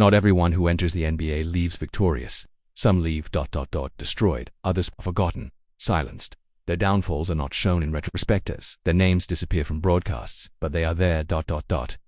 Not everyone who enters the NBA leaves victorious. Some leave destroyed, others forgotten, silenced. Their downfalls are not shown in retrospectives. Their names disappear from broadcasts, but they are there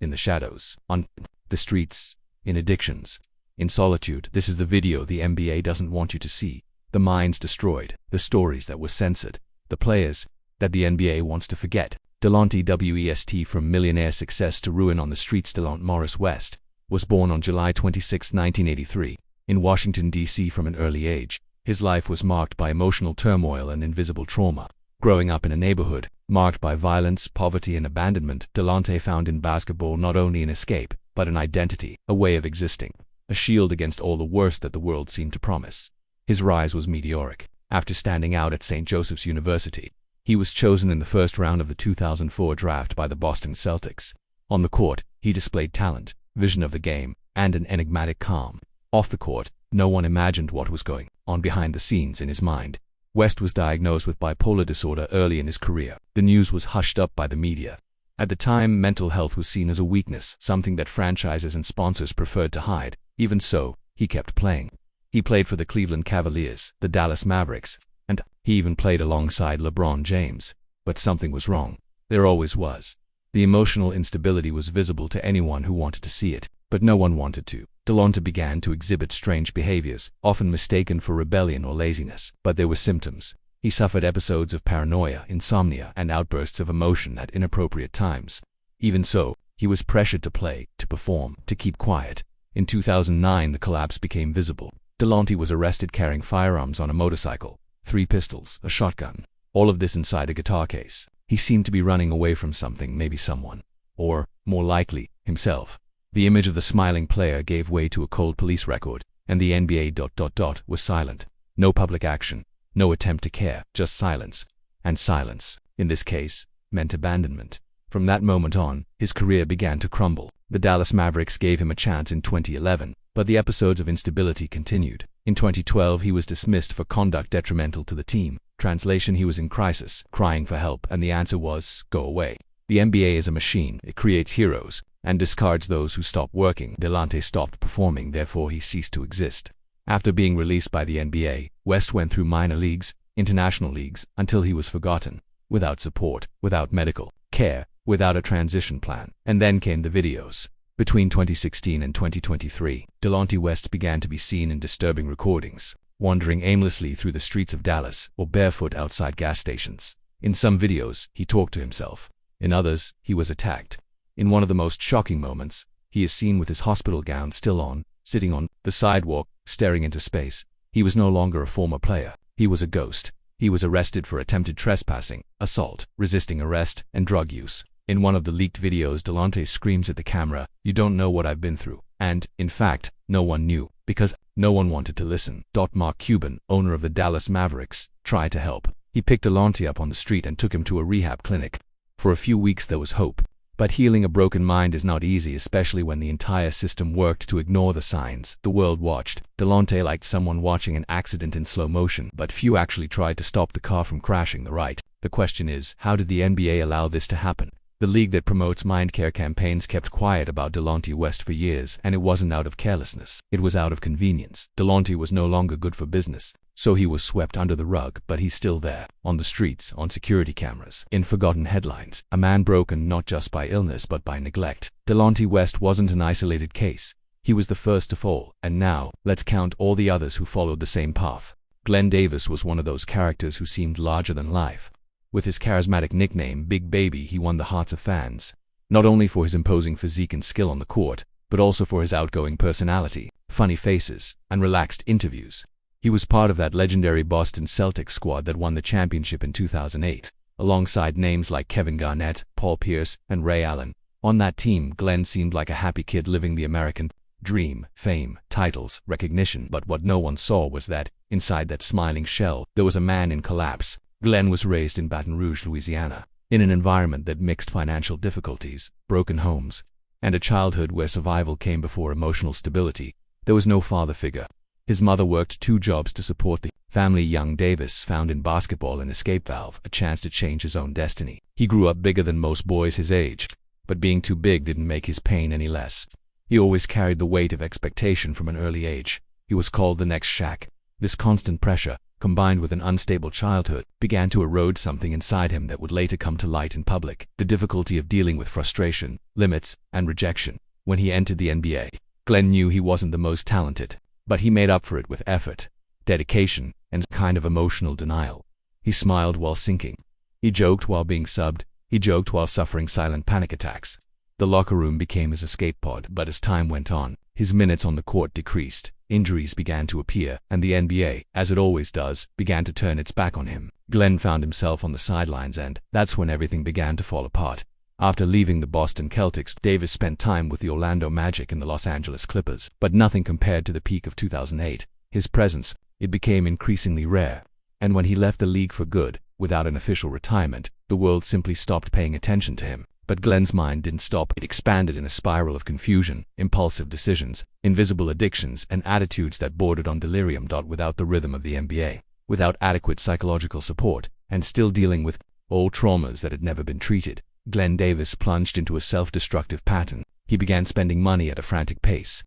in the shadows, on the streets, in addictions, in solitude. This is the video the NBA doesn't want you to see. The minds destroyed, the stories that were censored, the players that the NBA wants to forget. Delonte West, from millionaire success to ruin on the streets. Delonte Morris West was born on July 26, 1983, in Washington, D.C. From an early age, his life was marked by emotional turmoil and invisible trauma. Growing up in a neighborhood marked by violence, poverty, and abandonment, Delonte found in basketball not only an escape, but an identity, a way of existing, a shield against all the worst that the world seemed to promise. His rise was meteoric. After standing out at St. Joseph's University, he was chosen in the first round of the 2004 draft by the Boston Celtics. On the court, he displayed talent, vision of the game, and an enigmatic calm. Off the court, no one imagined what was going on behind the scenes in his mind. West was diagnosed with bipolar disorder early in his career. The news was hushed up by the media. At the time, mental health was seen as a weakness, something that franchises and sponsors preferred to hide. Even so, he kept playing. He played for the Cleveland Cavaliers, the Dallas Mavericks, and he even played alongside LeBron James. But something was wrong. There always was. The emotional instability was visible to anyone who wanted to see it, but no one wanted to. Delonte began to exhibit strange behaviors, often mistaken for rebellion or laziness. But there were symptoms. He suffered episodes of paranoia, insomnia, and outbursts of emotion at inappropriate times. Even so, he was pressured to play, to perform, to keep quiet. In 2009, the collapse became visible. Delonte was arrested carrying firearms on a motorcycle, 3 pistols, a shotgun, all of this inside a guitar case. He seemed to be running away from something, maybe someone, or, more likely, himself. The image of the smiling player gave way to a cold police record, and the NBA was silent. No public action, no attempt to care, just silence. And silence, in this case, meant abandonment. From that moment on, his career began to crumble. The Dallas Mavericks gave him a chance in 2011, but the episodes of instability continued. In 2012, he was dismissed for conduct detrimental to the team. Translation: he was in crisis, crying for help, and the answer was, go away. The NBA is a machine. It creates heroes and discards those who stop working. Delonte stopped performing, therefore he ceased to exist. After being released by the NBA, West went through minor leagues, international leagues, until he was forgotten, without support, without medical care, without a transition plan. And then came the videos. Between 2016 and 2023, Delonte West began to be seen in disturbing recordings, wandering aimlessly through the streets of Dallas or barefoot outside gas stations. In some videos, he talked to himself. In others, he was attacked. In one of the most shocking moments, he is seen with his hospital gown still on, sitting on the sidewalk, staring into space. He was no longer a former player. He was a ghost. He was arrested for attempted trespassing, assault, resisting arrest, and drug use. In one of the leaked videos, Delonte screams at the camera, "You don't know what I've been through." And, in fact, no one knew, because no one wanted to listen. Mark Cuban, owner of the Dallas Mavericks, tried to help. He picked Delonte up on the street and took him to a rehab clinic. For a few weeks there was hope. But healing a broken mind is not easy, especially when the entire system worked to ignore the signs. The world watched. Delonte liked someone watching an accident in slow motion, but few actually tried to stop the car from crashing. The question is, how did the NBA allow this to happen? The league that promotes mind care campaigns kept quiet about Delonte West for years, and it wasn't out of carelessness. It was out of convenience. Delonte was no longer good for business, so he was swept under the rug, but he's still there, on the streets, on security cameras, in forgotten headlines. A man broken not just by illness but by neglect. Delonte West wasn't an isolated case. He was the first to fall, and now, let's count all the others who followed the same path. Glenn Davis was one of those characters who seemed larger than life. With his charismatic nickname, Big Baby, he won the hearts of fans, not only for his imposing physique and skill on the court, but also for his outgoing personality, funny faces, and relaxed interviews. He was part of that legendary Boston Celtics squad that won the championship in 2008, alongside names like Kevin Garnett, Paul Pierce, and Ray Allen. On that team, Glenn seemed like a happy kid living the American dream: fame, titles, recognition. But what no one saw was that, inside that smiling shell, there was a man in collapse. Glenn was raised in Baton Rouge, Louisiana, in an environment that mixed financial difficulties, broken homes, and a childhood where survival came before emotional stability. There was no father figure. His mother worked 2 jobs to support the family. Young Davis found in basketball an escape valve, a chance to change his own destiny. He grew up bigger than most boys his age, but being too big didn't make his pain any less. He always carried the weight of expectation from an early age. He was called the next Shaq. This constant pressure, combined with an unstable childhood, began to erode something inside him that would later come to light in public: the difficulty of dealing with frustration, limits, and rejection. When he entered the NBA, Glenn knew he wasn't the most talented, but he made up for it with effort, dedication, and a kind of emotional denial. He smiled while sinking. He joked while being subbed. He joked while suffering silent panic attacks. The locker room became his escape pod, but as time went on, his minutes on the court decreased, injuries began to appear, and the NBA, as it always does, began to turn its back on him. Glenn found himself on the sidelines, and that's when everything began to fall apart. After leaving the Boston Celtics, Davis spent time with the Orlando Magic and the Los Angeles Clippers, but nothing compared to the peak of 2008. His presence, it became increasingly rare. And when he left the league for good, without an official retirement, the world simply stopped paying attention to him. But Glenn's mind didn't stop. It expanded in a spiral of confusion, impulsive decisions, invisible addictions, and attitudes that bordered on delirium. Without the rhythm of the NBA, without adequate psychological support, and still dealing with old traumas that had never been treated, Glenn Davis plunged into a self-destructive pattern. He began spending money at a frantic pace,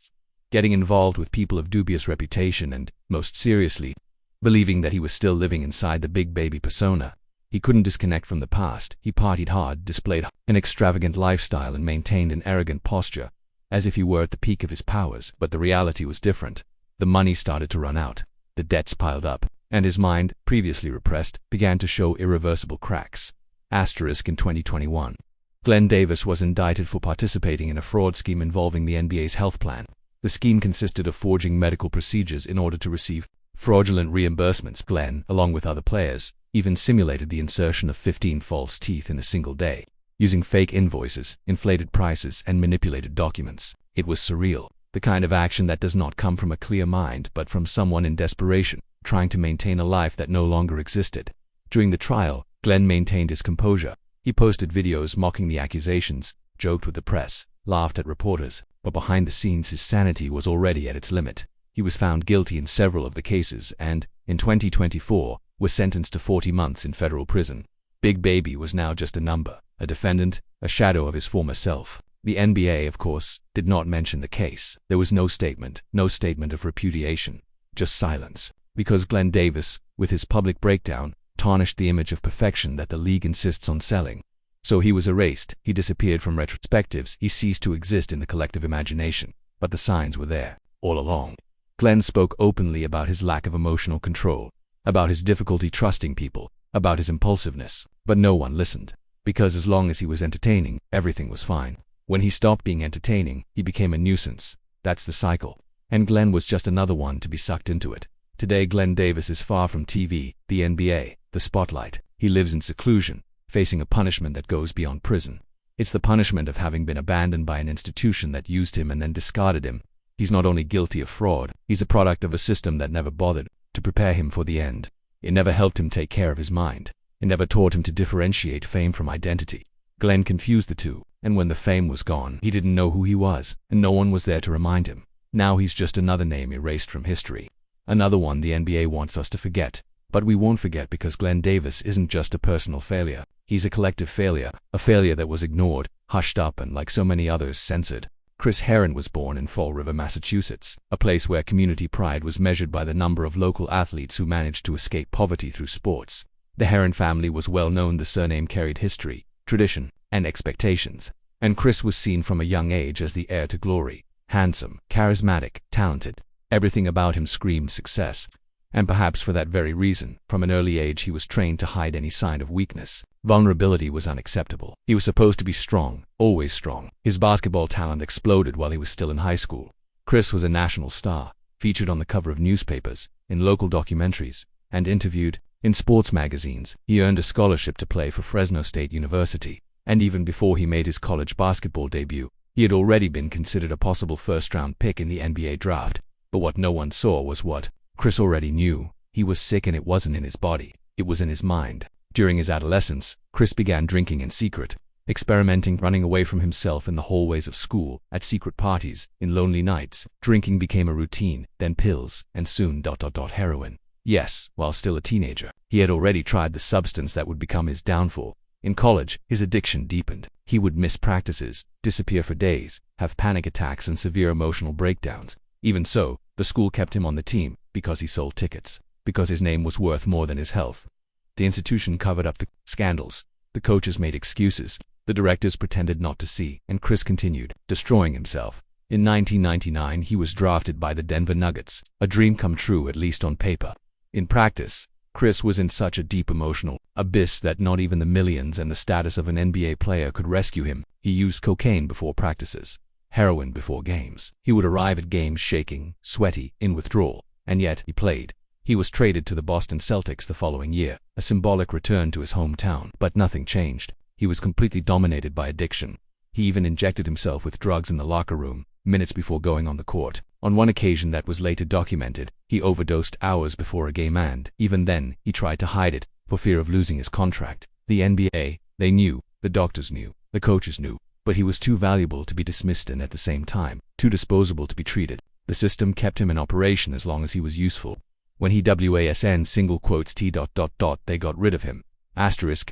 getting involved with people of dubious reputation, and, most seriously, believing that he was still living inside the big baby persona. He couldn't disconnect from the past. He partied hard, displayed an extravagant lifestyle, and maintained an arrogant posture, as if he were at the peak of his powers. But the reality was different. The money started to run out. The debts piled up, and his mind, previously repressed, began to show irreversible cracks. In 2021, Glenn Davis was indicted for participating in a fraud scheme involving the NBA's health plan. The scheme consisted of forging medical procedures in order to receive fraudulent reimbursements. Glenn, along with other players, even simulated the insertion of 15 false teeth in a single day, using fake invoices, inflated prices, and manipulated documents. It was surreal, the kind of action that does not come from a clear mind but from someone in desperation, trying to maintain a life that no longer existed. During the trial, Glenn maintained his composure. He posted videos mocking the accusations, joked with the press, laughed at reporters, but behind the scenes his sanity was already at its limit. He was found guilty in several of the cases and, in 2024, was sentenced to 40 months in federal prison. Big Baby was now just a number, a defendant, a shadow of his former self. The NBA, of course, did not mention the case. There was no statement of repudiation, just silence, because Glenn Davis, with his public breakdown, tarnished the image of perfection that the league insists on selling. So he was erased. He disappeared from retrospectives. He ceased to exist in the collective imagination. But the signs were there, all along. Glenn spoke openly about his lack of emotional control, about his difficulty trusting people, about his impulsiveness, but no one listened, because as long as he was entertaining, everything was fine. When he stopped being entertaining, he became a nuisance. That's the cycle. And Glenn was just another one to be sucked into it. Today Glenn Davis is far from TV, the NBA, the spotlight. He lives in seclusion, facing a punishment that goes beyond prison. It's the punishment of having been abandoned by an institution that used him and then discarded him. He's not only guilty of fraud, he's a product of a system that never bothered to prepare him for the end. It never helped him take care of his mind. It never taught him to differentiate fame from identity. Glenn confused the two, and when the fame was gone, he didn't know who he was, and no one was there to remind him. Now he's just another name erased from history. Another one the NBA wants us to forget. But we won't forget, because Glenn Davis isn't just a personal failure. He's a collective failure, a failure that was ignored, hushed up, and like so many others, censored. Chris Herron was born in Fall River, Massachusetts, a place where community pride was measured by the number of local athletes who managed to escape poverty through sports. The Herron family was well known. The surname carried history, tradition, and expectations. And Chris was seen from a young age as the heir to glory. Handsome, charismatic, talented. Everything about him screamed success. And perhaps for that very reason, from an early age he was trained to hide any sign of weakness. Vulnerability was unacceptable. He was supposed to be strong, always strong. His basketball talent exploded while he was still in high school. Chris was a national star, featured on the cover of newspapers, in local documentaries, and interviewed in sports magazines. He earned a scholarship to play for Fresno State University, and even before he made his college basketball debut, he had already been considered a possible first-round pick in the NBA draft. But what no one saw was what Chris already knew. He was sick, and it wasn't in his body, it was in his mind. During his adolescence, Chris began drinking in secret, experimenting, running away from himself in the hallways of school, at secret parties, in lonely nights. Drinking became a routine, then pills, and soon heroin. Yes, while still a teenager, he had already tried the substance that would become his downfall. In college, his addiction deepened. He would miss practices, disappear for days, have panic attacks and severe emotional breakdowns. Even so, the school kept him on the team because he sold tickets, because his name was worth more than his health. The institution covered up the scandals. The coaches made excuses. The directors pretended not to see, and Chris continued, destroying himself. In 1999, he was drafted by the Denver Nuggets, a dream come true at least on paper. In practice, Chris was in such a deep emotional abyss that not even the millions and the status of an NBA player could rescue him. He used cocaine before practices, heroin before games. He would arrive at games shaking, sweaty, in withdrawal, and yet he played. He was traded to the Boston Celtics the following year, a symbolic return to his hometown. But nothing changed. He was completely dominated by addiction. He even injected himself with drugs in the locker room, minutes before going on the court. On one occasion that was later documented, he overdosed hours before a game, and even then, he tried to hide it, for fear of losing his contract. The NBA, they knew, the doctors knew, the coaches knew, but he was too valuable to be dismissed and at the same time, too disposable to be treated. The system kept him in operation as long as he was useful. When he wasn they got rid of him.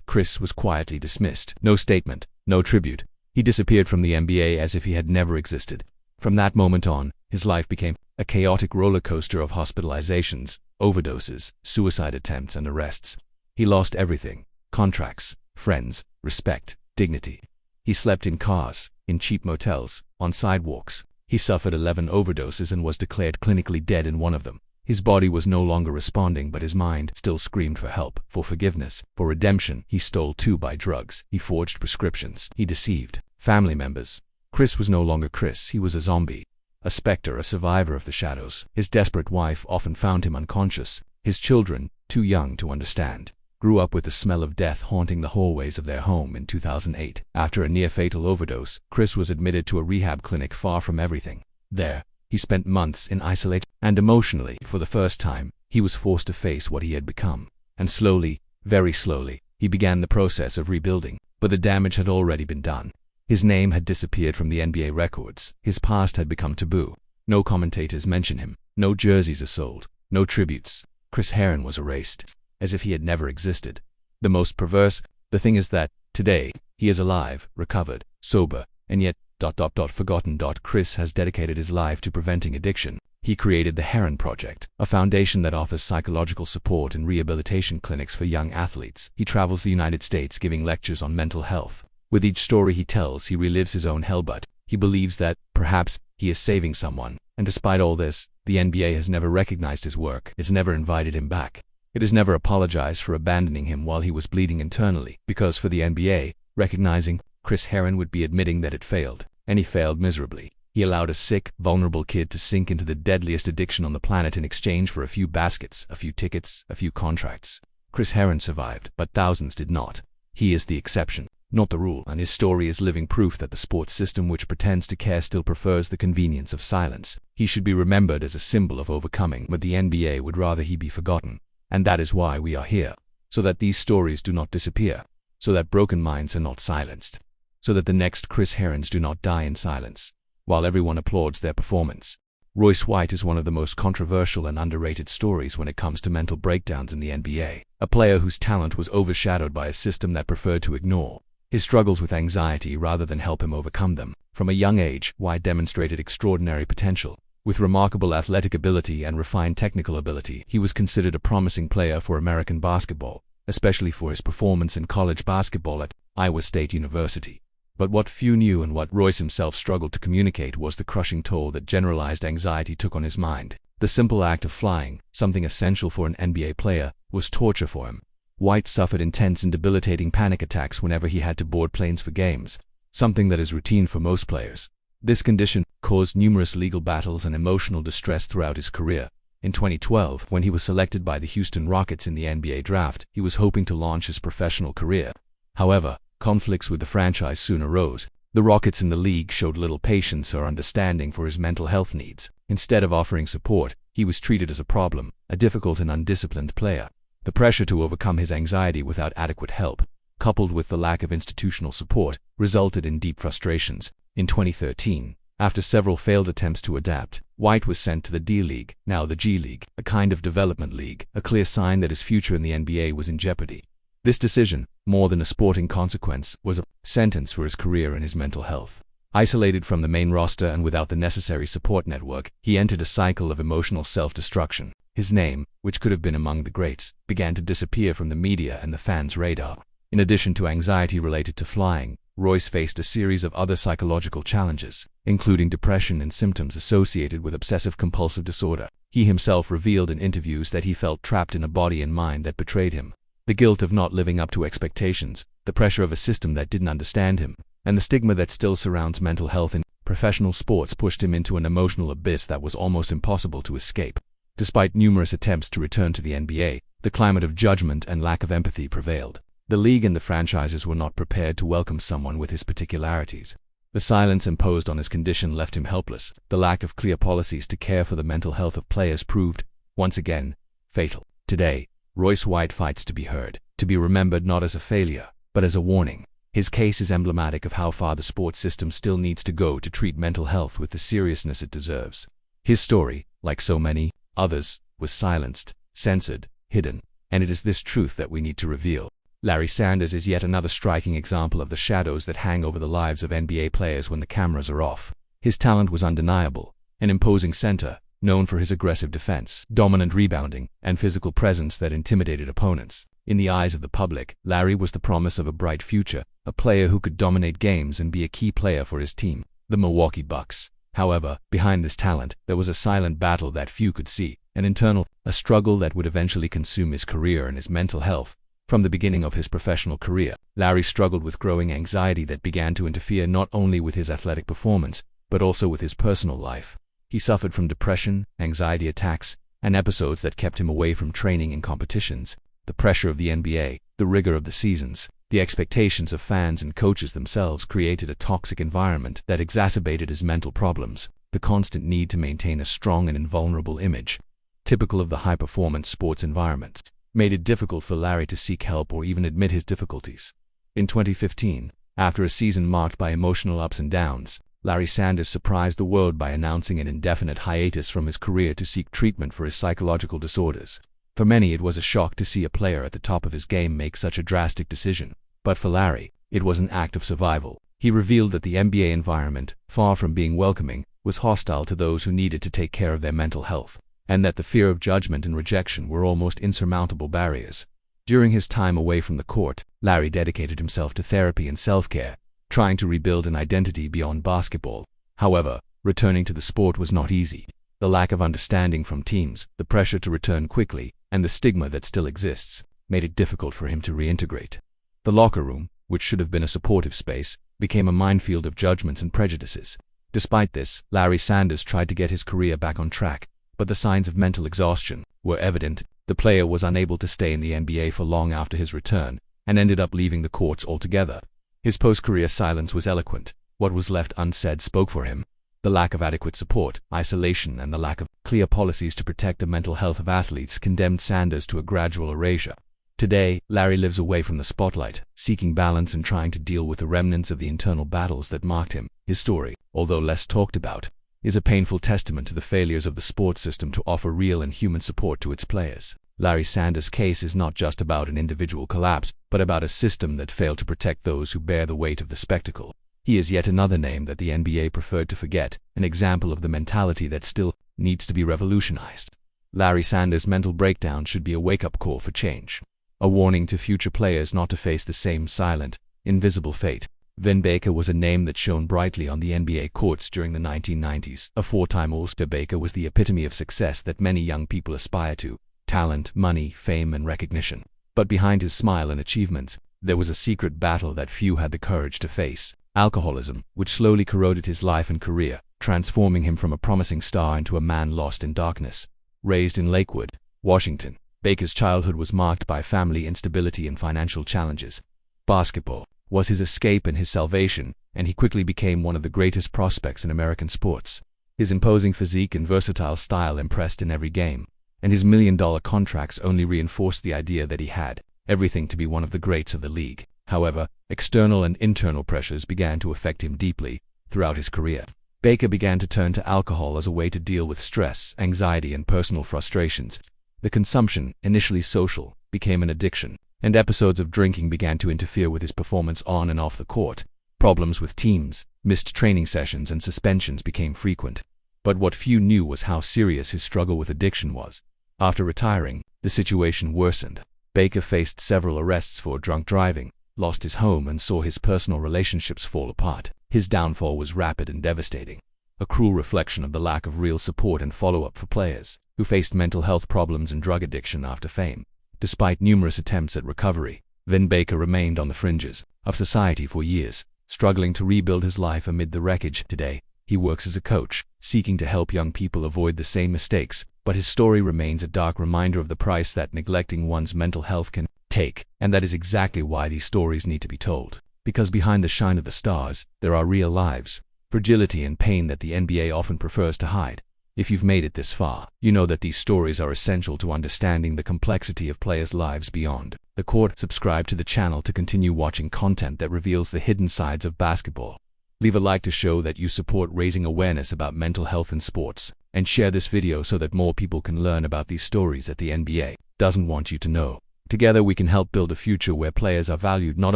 Chris was quietly dismissed. No statement, no tribute. He disappeared from the NBA as if he had never existed. From that moment on, his life became a chaotic roller coaster of hospitalizations, overdoses, suicide attempts, and arrests. He lost everything: contracts, friends, respect, dignity. He slept in cars, in cheap motels, on sidewalks. He suffered 11 overdoses and was declared clinically dead in one of them. His body was no longer responding, but his mind still screamed for help, for forgiveness, for redemption. He stole to buy drugs. He forged prescriptions. He deceived family members. Chris was no longer Chris. He was a zombie, a specter, a survivor of the shadows. His desperate wife often found him unconscious. His children, too young to understand, grew up with the smell of death haunting the hallways of their home. In 2008, after a near-fatal overdose, Chris was admitted to a rehab clinic far from everything. There, he spent months in isolation, and emotionally, for the first time, he was forced to face what he had become. And slowly, very slowly, he began the process of rebuilding. But the damage had already been done. His name had disappeared from the NBA records. His past had become taboo. No commentators mention him. No jerseys are sold. No tributes. Chris Herron was erased, as if he had never existed. The most perverse, the thing is that, today, he is alive, recovered, sober, and yet, forgotten. Chris has dedicated his life to preventing addiction. He created the Herron Project, a foundation that offers psychological support and rehabilitation clinics for young athletes. He travels the United States giving lectures on mental health. With each story he tells, he relives his own hell, but he believes that, perhaps, he is saving someone. And despite all this, the NBA has never recognized his work. It's never invited him back. It has never apologized for abandoning him while he was bleeding internally. Because for the NBA, recognizing Chris Herron would be admitting that it failed. And he failed miserably. He allowed a sick, vulnerable kid to sink into the deadliest addiction on the planet in exchange for a few baskets, a few tickets, a few contracts. Chris Herron survived, but thousands did not. He is the exception, not the rule, and his story is living proof that the sports system which pretends to care still prefers the convenience of silence. He should be remembered as a symbol of overcoming, but the NBA would rather he be forgotten. And that is why we are here, so that these stories do not disappear, so that broken minds are not silenced, so that the next Chris Herrons do not die in silence, while everyone applauds their performance. Royce White is one of the most controversial and underrated stories when it comes to mental breakdowns in the NBA, a player whose talent was overshadowed by a system that preferred to ignore his struggles with anxiety rather than help him overcome them. From a young age, White demonstrated extraordinary potential. With remarkable athletic ability and refined technical ability, he was considered a promising player for American basketball, especially for his performance in college basketball at Iowa State University. But what few knew and what Royce himself struggled to communicate was the crushing toll that generalized anxiety took on his mind. The simple act of flying, something essential for an NBA player, was torture for him. White suffered intense and debilitating panic attacks whenever he had to board planes for games, something that is routine for most players. This condition caused numerous legal battles and emotional distress throughout his career. In 2012, when he was selected by the Houston Rockets in the NBA draft, he was hoping to launch his professional career. However, conflicts with the franchise soon arose. The Rockets in the league showed little patience or understanding for his mental health needs. Instead of offering support, he was treated as a problem, a difficult and undisciplined player. The pressure to overcome his anxiety without adequate help, coupled with the lack of institutional support, resulted in deep frustrations. In 2013, after several failed attempts to adapt, White was sent to the D-League, now the G-League, a kind of development league, a clear sign that his future in the NBA was in jeopardy. This decision, more than a sporting consequence, was a sentence for his career and his mental health. Isolated from the main roster and without the necessary support network, he entered a cycle of emotional self-destruction. His name, which could have been among the greats, began to disappear from the media and the fans' radar. In addition to anxiety related to flying, Royce faced a series of other psychological challenges, including depression and symptoms associated with obsessive-compulsive disorder. He himself revealed in interviews that he felt trapped in a body and mind that betrayed him. The guilt of not living up to expectations, the pressure of a system that didn't understand him, and the stigma that still surrounds mental health in professional sports pushed him into an emotional abyss that was almost impossible to escape. Despite numerous attempts to return to the NBA, the climate of judgment and lack of empathy prevailed. The league and the franchises were not prepared to welcome someone with his particularities. The silence imposed on his condition left him helpless. The lack of clear policies to care for the mental health of players proved, once again, fatal. Today, Royce White fights to be heard, to be remembered not as a failure, but as a warning. His case is emblematic of how far the sports system still needs to go to treat mental health with the seriousness it deserves. His story, like so many others, was silenced, censored, hidden, and it is this truth that we need to reveal. Larry Sanders is yet another striking example of the shadows that hang over the lives of NBA players when the cameras are off. His talent was undeniable, an imposing center, known for his aggressive defense, dominant rebounding, and physical presence that intimidated opponents. In the eyes of the public, Larry was the promise of a bright future, a player who could dominate games and be a key player for his team, the Milwaukee Bucks. However, behind this talent, there was a silent battle that few could see, an internal, a struggle that would eventually consume his career and his mental health. From the beginning of his professional career, Larry struggled with growing anxiety that began to interfere not only with his athletic performance, but also with his personal life. He suffered from depression, anxiety attacks, and episodes that kept him away from training and competitions. The pressure of the NBA, the rigor of the seasons, the expectations of fans and coaches themselves created a toxic environment that exacerbated his mental problems. The constant need to maintain a strong and invulnerable image, typical of the high-performance sports environment, made it difficult for Larry to seek help or even admit his difficulties. In 2015, after a season marked by emotional ups and downs, Larry Sanders surprised the world by announcing an indefinite hiatus from his career to seek treatment for his psychological disorders. For many, it was a shock to see a player at the top of his game make such a drastic decision. But for Larry, it was an act of survival. He revealed that the NBA environment, far from being welcoming, was hostile to those who needed to take care of their mental health, and that the fear of judgment and rejection were almost insurmountable barriers. During his time away from the court, Larry dedicated himself to therapy and self-care, trying to rebuild an identity beyond basketball. However, returning to the sport was not easy. The lack of understanding from teams, the pressure to return quickly, and the stigma that still exists, made it difficult for him to reintegrate. The locker room, which should have been a supportive space, became a minefield of judgments and prejudices. Despite this, Larry Sanders tried to get his career back on track, but the signs of mental exhaustion were evident. The player was unable to stay in the NBA for long after his return, and ended up leaving the courts altogether. His post-career silence was eloquent. What was left unsaid spoke for him. The lack of adequate support, isolation, and the lack of clear policies to protect the mental health of athletes condemned Sanders to a gradual erasure. Today, Larry lives away from the spotlight, seeking balance and trying to deal with the remnants of the internal battles that marked him. His story, although less talked about, is a painful testament to the failures of the sports system to offer real and human support to its players. Larry Sanders' case is not just about an individual collapse, but about a system that failed to protect those who bear the weight of the spectacle. He is yet another name that the NBA preferred to forget, an example of the mentality that still needs to be revolutionized. Larry Sanders' mental breakdown should be a wake-up call for change, a warning to future players not to face the same silent, invisible fate. Vin Baker was a name that shone brightly on the NBA courts during the 1990s. A four-time All-Star, Baker was the epitome of success that many young people aspire to: talent, money, fame, and recognition. But behind his smile and achievements, there was a secret battle that few had the courage to face: alcoholism, which slowly corroded his life and career, transforming him from a promising star into a man lost in darkness. Raised in Lakewood, Washington, Baker's childhood was marked by family instability and financial challenges. Basketball was his escape and his salvation, and he quickly became one of the greatest prospects in American sports. His imposing physique and versatile style impressed in every game, and his million-dollar contracts only reinforced the idea that he had everything to be one of the greats of the league. However, external and internal pressures began to affect him deeply throughout his career. Baker began to turn to alcohol as a way to deal with stress, anxiety, and personal frustrations. The consumption, initially social, became an addiction. and episodes of drinking began to interfere with his performance on and off the court. Problems with teams, missed training sessions, and suspensions became frequent. But what few knew was how serious his struggle with addiction was. After retiring, the situation worsened. Baker faced several arrests for drunk driving, lost his home, and saw his personal relationships fall apart. His downfall was rapid and devastating, a cruel reflection of the lack of real support and follow-up for players who faced mental health problems and drug addiction after fame. Despite numerous attempts at recovery, Vin Baker remained on the fringes of society for years, struggling to rebuild his life amid the wreckage. Today, he works as a coach, seeking to help young people avoid the same mistakes, but his story remains a dark reminder of the price that neglecting one's mental health can take, and that is exactly why these stories need to be told. Because behind the shine of the stars, there are real lives, fragility and pain that the NBA often prefers to hide. If you've made it this far, you know that these stories are essential to understanding the complexity of players' lives beyond the court. Subscribe to the channel to continue watching content that reveals the hidden sides of basketball. Leave a like to show that you support raising awareness about mental health in sports, and share this video so that more people can learn about these stories that the NBA doesn't want you to know. Together we can help build a future where players are valued not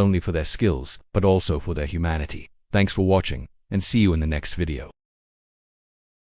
only for their skills, but also for their humanity. Thanks for watching, and see you in the next video.